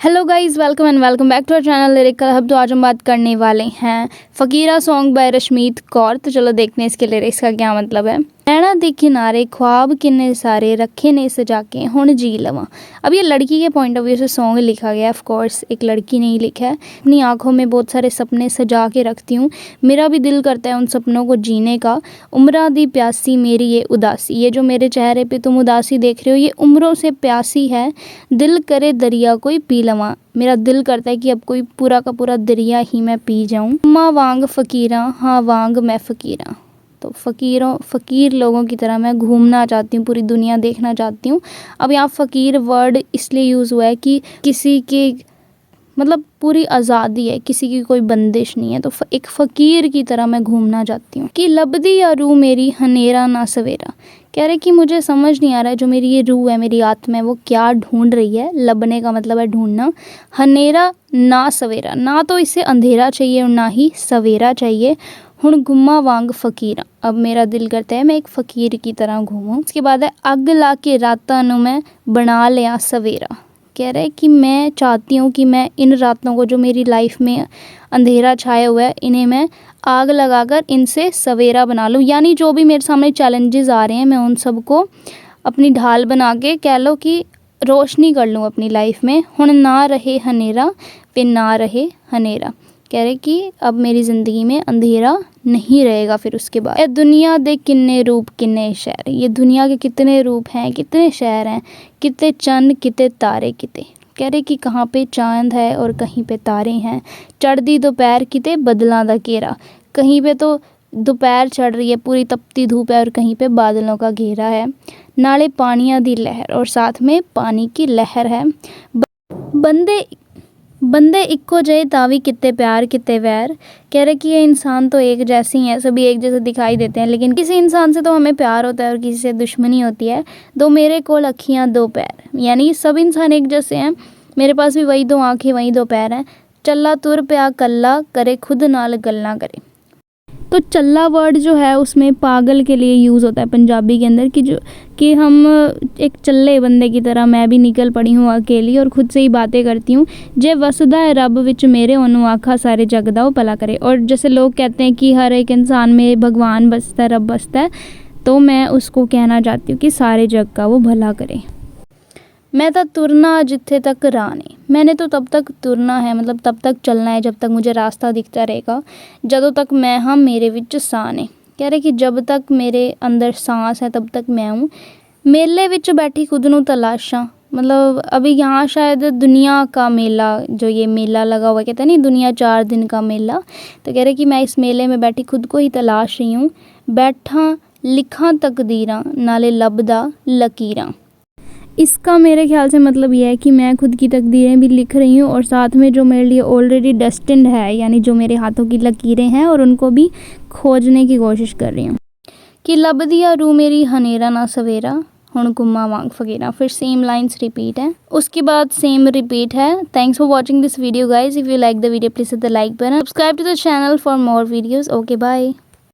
Hello guys, welcome and welcome back to our channel lyrical hub. तो आज हम बात करने वाले हैं फ़कीरा सॉन्ग बाय रश्मीत कौर। तो चलो देखते हैं इसके लिरिक्स का क्या मतलब है। नैना दे किनारे ख्वाब किन्ने सारे रखे ने सजा के हुण जी लवां। अब ये लड़की के पॉइंट ऑफ व्यू से सॉन्ग लिखा गया है। ऑफ कोर्स एक लड़की ने ही लिखा है। अपनी आंखों में बहुत सारे सपने सजा के रखती हूँ, मेरा भी दिल करता है उन सपनों को जीने का। उम्रां दी प्यासी मेरी ये उदासी, ये जो मेरे चेहरे पे तुम उदासी देख रहे हो ये उम्रों से प्यासी है। दिल करे दरिया कोई पी लवां, मेरा दिल करता है कि अब कोई पूरा का पूरा दरिया ही मैं पी जाऊँ। माँ वांग फ़कीरा, हाँ वांग मैं फ़कीरा। तो फ़कीर लोगों की तरह मैं घूमना चाहती हूँ, पूरी दुनिया देखना चाहती हूँ। अब यहाँ फ़कीर वर्ड इसलिए यूज़ हुआ है कि किसी के मतलब पूरी आज़ादी है, किसी की कोई बंदिश नहीं है। तो एक फ़कीर की तरह मैं घूमना चाहती हूँ। कि लबदी या रूह मेरी हनेरा ना सवेरा, कह रहे कि मुझे समझ नहीं आ रहा है जो मेरी ये रूह है, मेरी आत्मा है, वो क्या ढूंढ रही है। लबने का मतलब है ढूंढना। हनेरा ना सवेरा, ना तो इसे अंधेरा चाहिए और ना ही सवेरा चाहिए। हुण गुम्मा वांग फ़कीरा, अब मेरा दिल करता है मैं एक फ़कीर की तरह घूमूँ। उसके बाद है अग ला के रातां नूं मैं बना लिया सवेरा। कह रहे कि मैं चाहती हूँ कि मैं इन रातों को जो मेरी लाइफ में अंधेरा छाया हुआ है इन्हें मैं आग लगाकर इनसे सवेरा बना लूँ। यानी जो भी मेरे सामने चैलेंजेस आ रहे हैं मैं उन सबको अपनी ढाल बना के कह लो कि रोशनी कर लूँ अपनी लाइफ में। हुण ना रहे हनेरा पे ना रहे हनेरा, कह रहे कि अब मेरी ज़िंदगी में अंधेरा नहीं रहेगा। फिर उसके बाद ए दुनिया दे किन्ने रूप किन्ने शहर, ये दुनिया के कितने रूप हैं, कितने शहर हैं, कितने चंद कितने तारे किते। कह रहे कि कहाँ पे चांद है और कहीं पे तारे हैं। चढ़दी दोपहर किते बदलों दा घेरा, कहीं पे तो दोपहर चढ़ रही है, पूरी तपती धूप है और कहीं पे बादलों का घेरा है। नाले पानियां दी लहर, और साथ में पानी की लहर है। बंदे इक्को जय तावी कितने प्यार कितने वैर, कह रहे कि ये इंसान तो एक जैसे ही हैं, सभी एक जैसे दिखाई देते हैं, लेकिन किसी इंसान से तो हमें प्यार होता है और किसी से दुश्मनी होती है। दो मेरे कोल अखियाँ दो पैर, यानी सब इंसान एक जैसे हैं, मेरे पास भी वही दो आँखें वही दो पैर हैं। चल्ला तुर प्या कल्ला करे खुद नाल गल्ला करे। तो चल्ला वर्ड जो है उसमें पागल के लिए यूज़ होता है पंजाबी के अंदर, कि हम एक चल्ले बंदे की तरह मैं भी निकल पड़ी हूँ अकेली और ख़ुद से ही बातें करती हूँ। जे वसदा है रब विच मेरे ओनू आखा सारे जग दा भला करे। और जैसे लोग कहते हैं कि हर एक इंसान में भगवान बसता है, रब बसता है, तो मैं उसको कहना चाहती हूँ कि सारे जग का वो भला करे। मैं तो तुरना जिथे तक राह ने, मैंने तो तब तक तुरना है, मतलब तब तक चलना है जब तक मुझे रास्ता दिखता रहेगा। जदों तक मैं हाँ मेरे विच साह ने, कह रहे कि जब तक मेरे अंदर सांस है तब तक मैं हूँ। मेले विच बैठी खुद नूं तलाशा, मतलब अभी यहाँ शायद दुनिया का मेला, जो ये मेला लगा हुआ, कहते हैं नहीं दुनिया 4 दिन का मेला, तो कह रहे कि मैं इस मेले में बैठी खुद को ही तलाश रही हूँ। बैठा लिखा तकदीरां नाले लभदा लकीरां, इसका मेरे ख्याल से मतलब ये है कि मैं खुद की तकदीरें भी लिख रही हूँ और साथ में जो मेरे लिए ऑलरेडी डेस्टिन्ड है, यानी जो मेरे हाथों की लकीरें हैं, और उनको भी खोजने की कोशिश कर रही हूँ। कि लबदी या रूह मेरी हनेरा ना सवेरा, हुण गुम्मा वांग फ़कीरा। फिर सेम लाइन्स रिपीट है, उसके बाद सेम रिपीट है। Thanks for watching this video guys. If you like the video please hit the like button, subscribe to the channel for more videos. Okay bye.